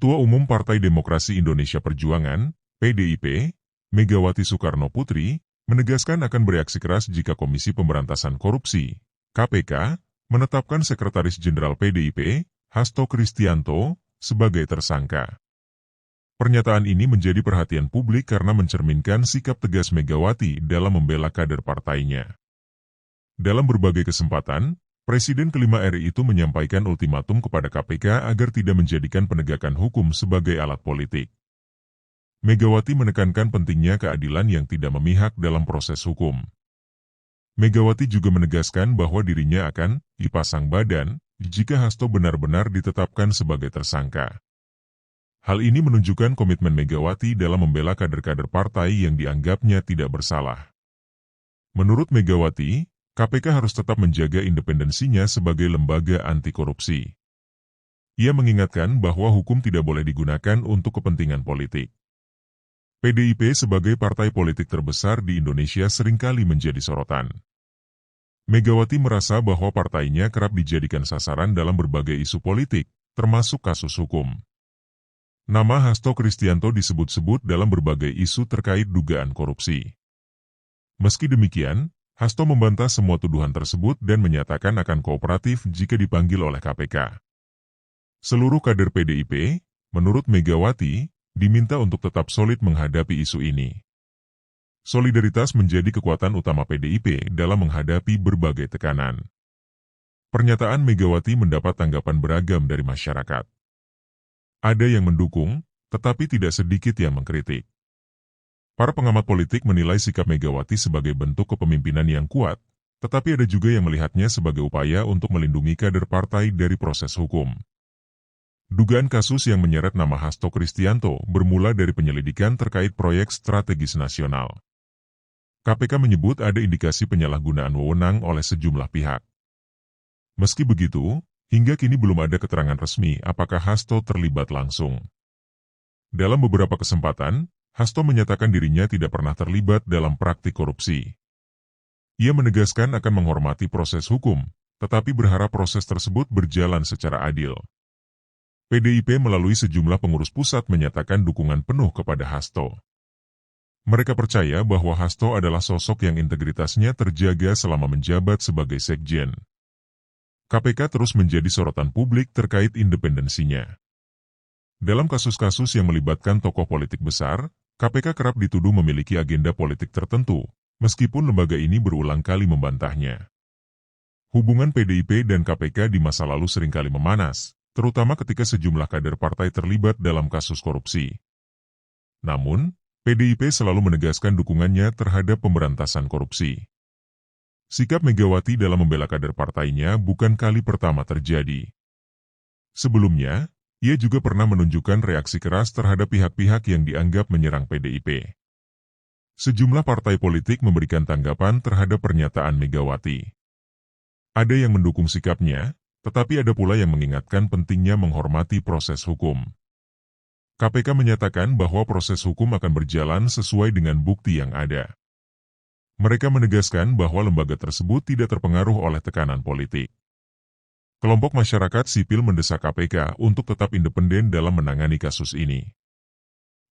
Ketua Umum Partai Demokrasi Indonesia Perjuangan, PDIP, Megawati Soekarnoputri, menegaskan akan bereaksi keras jika Komisi Pemberantasan Korupsi, KPK, menetapkan Sekretaris Jenderal PDIP, Hasto Kristianto, sebagai tersangka. Pernyataan ini menjadi perhatian publik karena mencerminkan sikap tegas Megawati dalam membela kader partainya. Dalam berbagai kesempatan, Presiden kelima RI itu menyampaikan ultimatum kepada KPK agar tidak menjadikan penegakan hukum sebagai alat politik. Megawati menekankan pentingnya keadilan yang tidak memihak dalam proses hukum. Megawati juga menegaskan bahwa dirinya akan dipasang badan jika Hasto benar-benar ditetapkan sebagai tersangka. Hal ini menunjukkan komitmen Megawati dalam membela kader-kader partai yang dianggapnya tidak bersalah. Menurut Megawati, KPK harus tetap menjaga independensinya sebagai lembaga anti korupsi. Ia mengingatkan bahwa hukum tidak boleh digunakan untuk kepentingan politik. PDIP sebagai partai politik terbesar di Indonesia seringkali menjadi sorotan. Megawati merasa bahwa partainya kerap dijadikan sasaran dalam berbagai isu politik, termasuk kasus hukum. Nama Hasto Kristianto disebut-sebut dalam berbagai isu terkait dugaan korupsi. Meski demikian, Hasto membantah semua tuduhan tersebut dan menyatakan akan kooperatif jika dipanggil oleh KPK. Seluruh kader PDIP, menurut Megawati, diminta untuk tetap solid menghadapi isu ini. Solidaritas menjadi kekuatan utama PDIP dalam menghadapi berbagai tekanan. Pernyataan Megawati mendapat tanggapan beragam dari masyarakat. Ada yang mendukung, tetapi tidak sedikit yang mengkritik. Para pengamat politik menilai sikap Megawati sebagai bentuk kepemimpinan yang kuat, tetapi ada juga yang melihatnya sebagai upaya untuk melindungi kader partai dari proses hukum. Dugaan kasus yang menyeret nama Hasto Kristianto bermula dari penyelidikan terkait proyek strategis nasional. KPK menyebut ada indikasi penyalahgunaan wewenang oleh sejumlah pihak. Meski begitu, hingga kini belum ada keterangan resmi apakah Hasto terlibat langsung. Dalam beberapa kesempatan, Hasto menyatakan dirinya tidak pernah terlibat dalam praktik korupsi. Ia menegaskan akan menghormati proses hukum, tetapi berharap proses tersebut berjalan secara adil. PDIP melalui sejumlah pengurus pusat menyatakan dukungan penuh kepada Hasto. Mereka percaya bahwa Hasto adalah sosok yang integritasnya terjaga selama menjabat sebagai sekjen. KPK terus menjadi sorotan publik terkait independensinya. Dalam kasus-kasus yang melibatkan tokoh politik besar, KPK kerap dituduh memiliki agenda politik tertentu, meskipun lembaga ini berulang kali membantahnya. Hubungan PDIP dan KPK di masa lalu seringkali memanas, terutama ketika sejumlah kader partai terlibat dalam kasus korupsi. Namun, PDIP selalu menegaskan dukungannya terhadap pemberantasan korupsi. Sikap Megawati dalam membela kader partainya bukan kali pertama terjadi. Sebelumnya, ia juga pernah menunjukkan reaksi keras terhadap pihak-pihak yang dianggap menyerang PDIP. Sejumlah partai politik memberikan tanggapan terhadap pernyataan Megawati. Ada yang mendukung sikapnya, tetapi ada pula yang mengingatkan pentingnya menghormati proses hukum. KPK menyatakan bahwa proses hukum akan berjalan sesuai dengan bukti yang ada. Mereka menegaskan bahwa lembaga tersebut tidak terpengaruh oleh tekanan politik. Kelompok masyarakat sipil mendesak KPK untuk tetap independen dalam menangani kasus ini.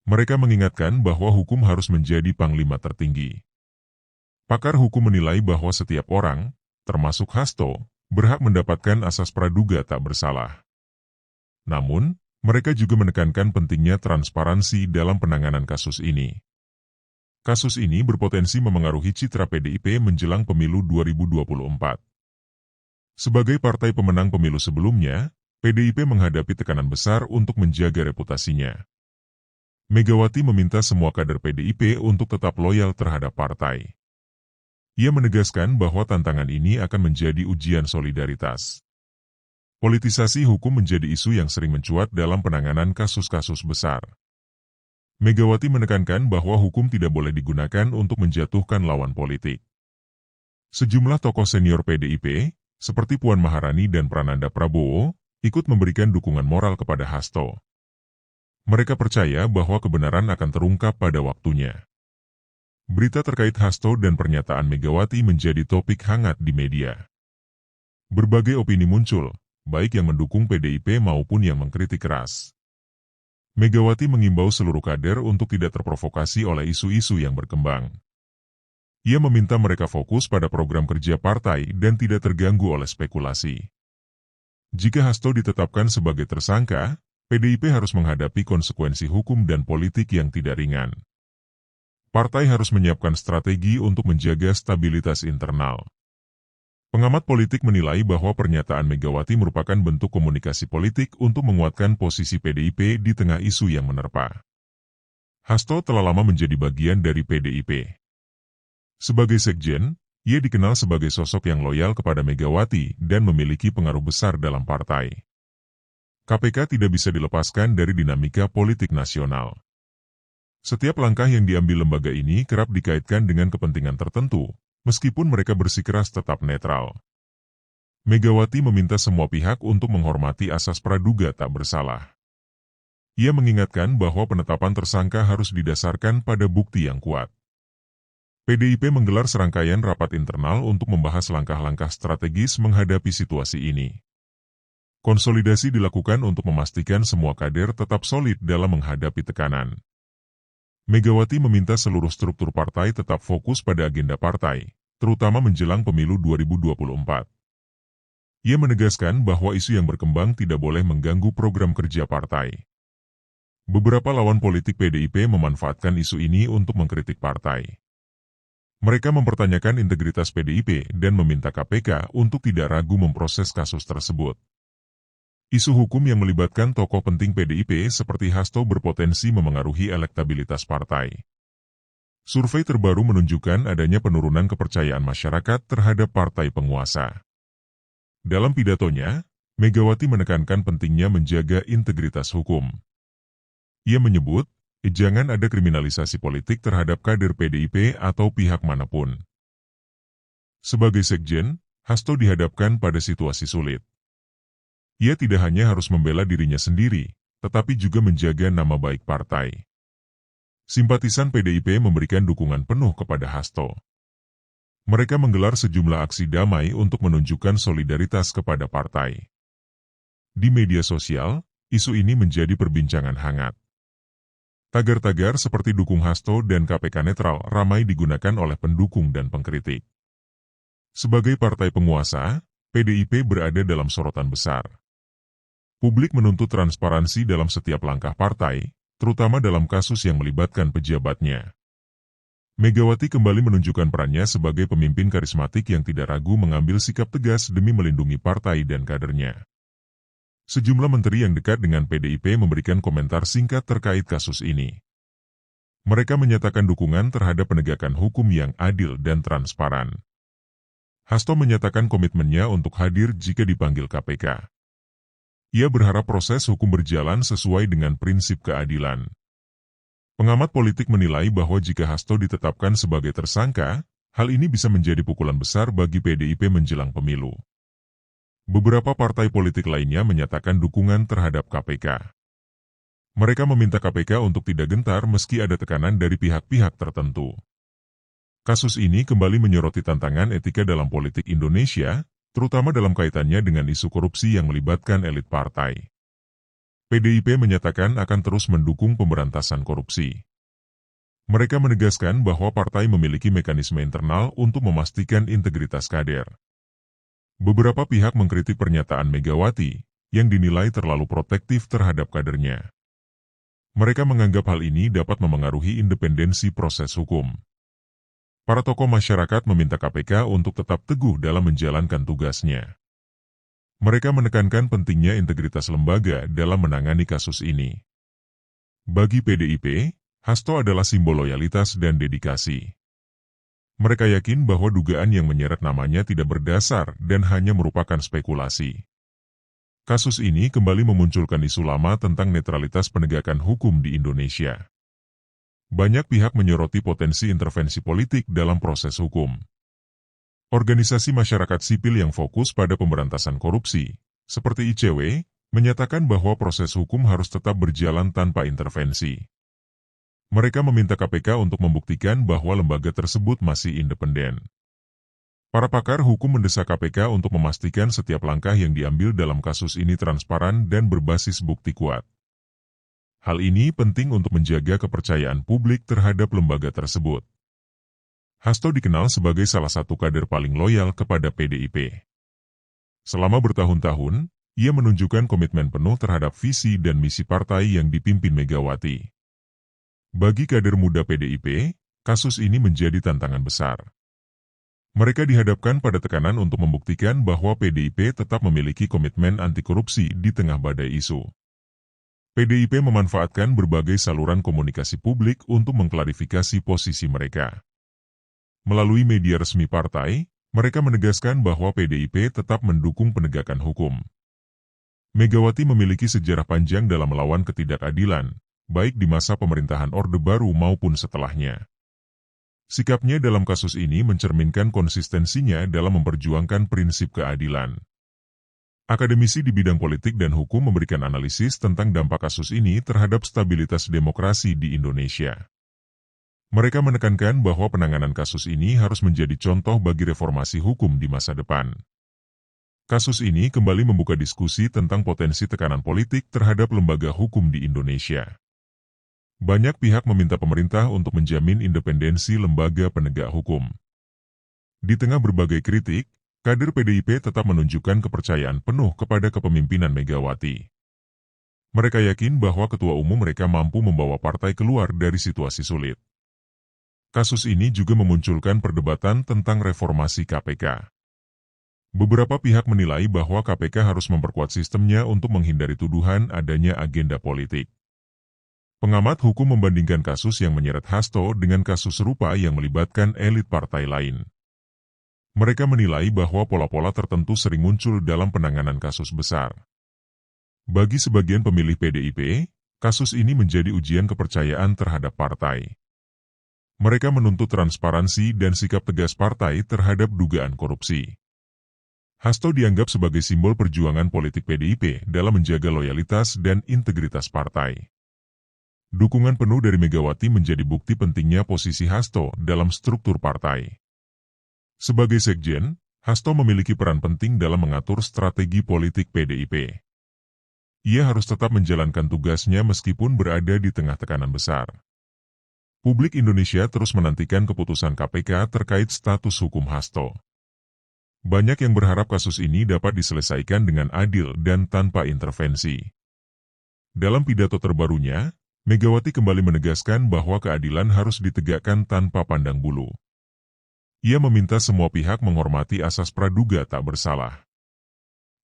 Mereka mengingatkan bahwa hukum harus menjadi panglima tertinggi. Pakar hukum menilai bahwa setiap orang, termasuk Hasto, berhak mendapatkan asas praduga tak bersalah. Namun, mereka juga menekankan pentingnya transparansi dalam penanganan kasus ini. Kasus ini berpotensi memengaruhi citra PDIP menjelang pemilu 2024. Sebagai partai pemenang pemilu sebelumnya, PDIP menghadapi tekanan besar untuk menjaga reputasinya. Megawati meminta semua kader PDIP untuk tetap loyal terhadap partai. Ia menegaskan bahwa tantangan ini akan menjadi ujian solidaritas. Politisasi hukum menjadi isu yang sering mencuat dalam penanganan kasus-kasus besar. Megawati menekankan bahwa hukum tidak boleh digunakan untuk menjatuhkan lawan politik. Sejumlah tokoh senior PDIP, seperti Puan Maharani dan Prananda Prabowo, ikut memberikan dukungan moral kepada Hasto. Mereka percaya bahwa kebenaran akan terungkap pada waktunya. Berita terkait Hasto dan pernyataan Megawati menjadi topik hangat di media. Berbagai opini muncul, baik yang mendukung PDIP maupun yang mengkritik keras. Megawati mengimbau seluruh kader untuk tidak terprovokasi oleh isu-isu yang berkembang. Ia meminta mereka fokus pada program kerja partai dan tidak terganggu oleh spekulasi. Jika Hasto ditetapkan sebagai tersangka, PDIP harus menghadapi konsekuensi hukum dan politik yang tidak ringan. Partai harus menyiapkan strategi untuk menjaga stabilitas internal. Pengamat politik menilai bahwa pernyataan Megawati merupakan bentuk komunikasi politik untuk menguatkan posisi PDIP di tengah isu yang menerpa. Hasto telah lama menjadi bagian dari PDIP. Sebagai sekjen, ia dikenal sebagai sosok yang loyal kepada Megawati dan memiliki pengaruh besar dalam partai. KPK tidak bisa dilepaskan dari dinamika politik nasional. Setiap langkah yang diambil lembaga ini kerap dikaitkan dengan kepentingan tertentu, meskipun mereka bersikeras tetap netral. Megawati meminta semua pihak untuk menghormati asas praduga tak bersalah. Ia mengingatkan bahwa penetapan tersangka harus didasarkan pada bukti yang kuat. PDIP menggelar serangkaian rapat internal untuk membahas langkah-langkah strategis menghadapi situasi ini. Konsolidasi dilakukan untuk memastikan semua kader tetap solid dalam menghadapi tekanan. Megawati meminta seluruh struktur partai tetap fokus pada agenda partai, terutama menjelang pemilu 2024. Ia menegaskan bahwa isu yang berkembang tidak boleh mengganggu program kerja partai. Beberapa lawan politik PDIP memanfaatkan isu ini untuk mengkritik partai. Mereka mempertanyakan integritas PDIP dan meminta KPK untuk tidak ragu memproses kasus tersebut. Isu hukum yang melibatkan tokoh penting PDIP seperti Hasto berpotensi memengaruhi elektabilitas partai. Survei terbaru menunjukkan adanya penurunan kepercayaan masyarakat terhadap partai penguasa. Dalam pidatonya, Megawati menekankan pentingnya menjaga integritas hukum. Ia menyebut, jangan ada kriminalisasi politik terhadap kader PDIP atau pihak manapun. Sebagai sekjen, Hasto dihadapkan pada situasi sulit. Ia tidak hanya harus membela dirinya sendiri, tetapi juga menjaga nama baik partai. Simpatisan PDIP memberikan dukungan penuh kepada Hasto. Mereka menggelar sejumlah aksi damai untuk menunjukkan solidaritas kepada partai. Di media sosial, isu ini menjadi perbincangan hangat. Tagar-tagar seperti dukung Hasto dan KPK netral ramai digunakan oleh pendukung dan pengkritik. Sebagai partai penguasa, PDIP berada dalam sorotan besar. Publik menuntut transparansi dalam setiap langkah partai, terutama dalam kasus yang melibatkan pejabatnya. Megawati kembali menunjukkan perannya sebagai pemimpin karismatik yang tidak ragu mengambil sikap tegas demi melindungi partai dan kadernya. Sejumlah menteri yang dekat dengan PDIP memberikan komentar singkat terkait kasus ini. Mereka menyatakan dukungan terhadap penegakan hukum yang adil dan transparan. Hasto menyatakan komitmennya untuk hadir jika dipanggil KPK. Ia berharap proses hukum berjalan sesuai dengan prinsip keadilan. Pengamat politik menilai bahwa jika Hasto ditetapkan sebagai tersangka, hal ini bisa menjadi pukulan besar bagi PDIP menjelang pemilu. Beberapa partai politik lainnya menyatakan dukungan terhadap KPK. Mereka meminta KPK untuk tidak gentar meski ada tekanan dari pihak-pihak tertentu. Kasus ini kembali menyoroti tantangan etika dalam politik Indonesia, terutama dalam kaitannya dengan isu korupsi yang melibatkan elit partai. PDIP menyatakan akan terus mendukung pemberantasan korupsi. Mereka menegaskan bahwa partai memiliki mekanisme internal untuk memastikan integritas kader. Beberapa pihak mengkritik pernyataan Megawati, yang dinilai terlalu protektif terhadap kadernya. Mereka menganggap hal ini dapat memengaruhi independensi proses hukum. Para tokoh masyarakat meminta KPK untuk tetap teguh dalam menjalankan tugasnya. Mereka menekankan pentingnya integritas lembaga dalam menangani kasus ini. Bagi PDIP, Hasto adalah simbol loyalitas dan dedikasi. Mereka yakin bahwa dugaan yang menyeret namanya tidak berdasar dan hanya merupakan spekulasi. Kasus ini kembali memunculkan isu lama tentang netralitas penegakan hukum di Indonesia. Banyak pihak menyoroti potensi intervensi politik dalam proses hukum. Organisasi masyarakat sipil yang fokus pada pemberantasan korupsi, seperti ICW, menyatakan bahwa proses hukum harus tetap berjalan tanpa intervensi. Mereka meminta KPK untuk membuktikan bahwa lembaga tersebut masih independen. Para pakar hukum mendesak KPK untuk memastikan setiap langkah yang diambil dalam kasus ini transparan dan berbasis bukti kuat. Hal ini penting untuk menjaga kepercayaan publik terhadap lembaga tersebut. Hasto dikenal sebagai salah satu kader paling loyal kepada PDIP. Selama bertahun-tahun, ia menunjukkan komitmen penuh terhadap visi dan misi partai yang dipimpin Megawati. Bagi kader muda PDIP, kasus ini menjadi tantangan besar. Mereka dihadapkan pada tekanan untuk membuktikan bahwa PDIP tetap memiliki komitmen anti korupsi di tengah badai isu. PDIP memanfaatkan berbagai saluran komunikasi publik untuk mengklarifikasi posisi mereka. Melalui media resmi partai, mereka menegaskan bahwa PDIP tetap mendukung penegakan hukum. Megawati memiliki sejarah panjang dalam melawan ketidakadilan, baik di masa pemerintahan Orde Baru maupun setelahnya. Sikapnya dalam kasus ini mencerminkan konsistensinya dalam memperjuangkan prinsip keadilan. Akademisi di bidang politik dan hukum memberikan analisis tentang dampak kasus ini terhadap stabilitas demokrasi di Indonesia. Mereka menekankan bahwa penanganan kasus ini harus menjadi contoh bagi reformasi hukum di masa depan. Kasus ini kembali membuka diskusi tentang potensi tekanan politik terhadap lembaga hukum di Indonesia. Banyak pihak meminta pemerintah untuk menjamin independensi lembaga penegak hukum. Di tengah berbagai kritik, kader PDIP tetap menunjukkan kepercayaan penuh kepada kepemimpinan Megawati. Mereka yakin bahwa ketua umum mereka mampu membawa partai keluar dari situasi sulit. Kasus ini juga memunculkan perdebatan tentang reformasi KPK. Beberapa pihak menilai bahwa KPK harus memperkuat sistemnya untuk menghindari tuduhan adanya agenda politik. Pengamat hukum membandingkan kasus yang menyeret Hasto dengan kasus serupa yang melibatkan elit partai lain. Mereka menilai bahwa pola-pola tertentu sering muncul dalam penanganan kasus besar. Bagi sebagian pemilih PDIP, kasus ini menjadi ujian kepercayaan terhadap partai. Mereka menuntut transparansi dan sikap tegas partai terhadap dugaan korupsi. Hasto dianggap sebagai simbol perjuangan politik PDIP dalam menjaga loyalitas dan integritas partai. Dukungan penuh dari Megawati menjadi bukti pentingnya posisi Hasto dalam struktur partai. Sebagai sekjen, Hasto memiliki peran penting dalam mengatur strategi politik PDIP. Ia harus tetap menjalankan tugasnya meskipun berada di tengah tekanan besar. Publik Indonesia terus menantikan keputusan KPK terkait status hukum Hasto. Banyak yang berharap kasus ini dapat diselesaikan dengan adil dan tanpa intervensi. Dalam pidato terbarunya, Megawati kembali menegaskan bahwa keadilan harus ditegakkan tanpa pandang bulu. Ia meminta semua pihak menghormati asas praduga tak bersalah.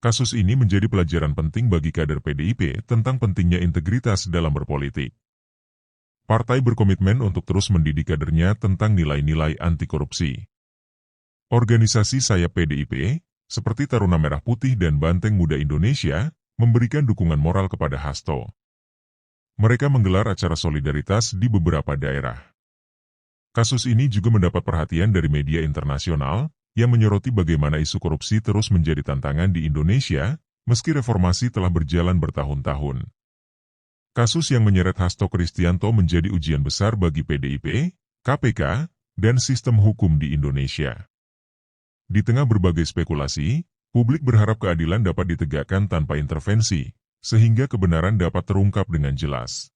Kasus ini menjadi pelajaran penting bagi kader PDIP tentang pentingnya integritas dalam berpolitik. Partai berkomitmen untuk terus mendidik kadernya tentang nilai-nilai anti korupsi. Organisasi sayap PDIP, seperti Taruna Merah Putih dan Banteng Muda Indonesia, memberikan dukungan moral kepada Hasto. Mereka menggelar acara solidaritas di beberapa daerah. Kasus ini juga mendapat perhatian dari media internasional yang menyoroti bagaimana isu korupsi terus menjadi tantangan di Indonesia, meski reformasi telah berjalan bertahun-tahun. Kasus yang menyeret Hasto Kristianto menjadi ujian besar bagi PDIP, KPK, dan sistem hukum di Indonesia. Di tengah berbagai spekulasi, publik berharap keadilan dapat ditegakkan tanpa intervensi, sehingga kebenaran dapat terungkap dengan jelas.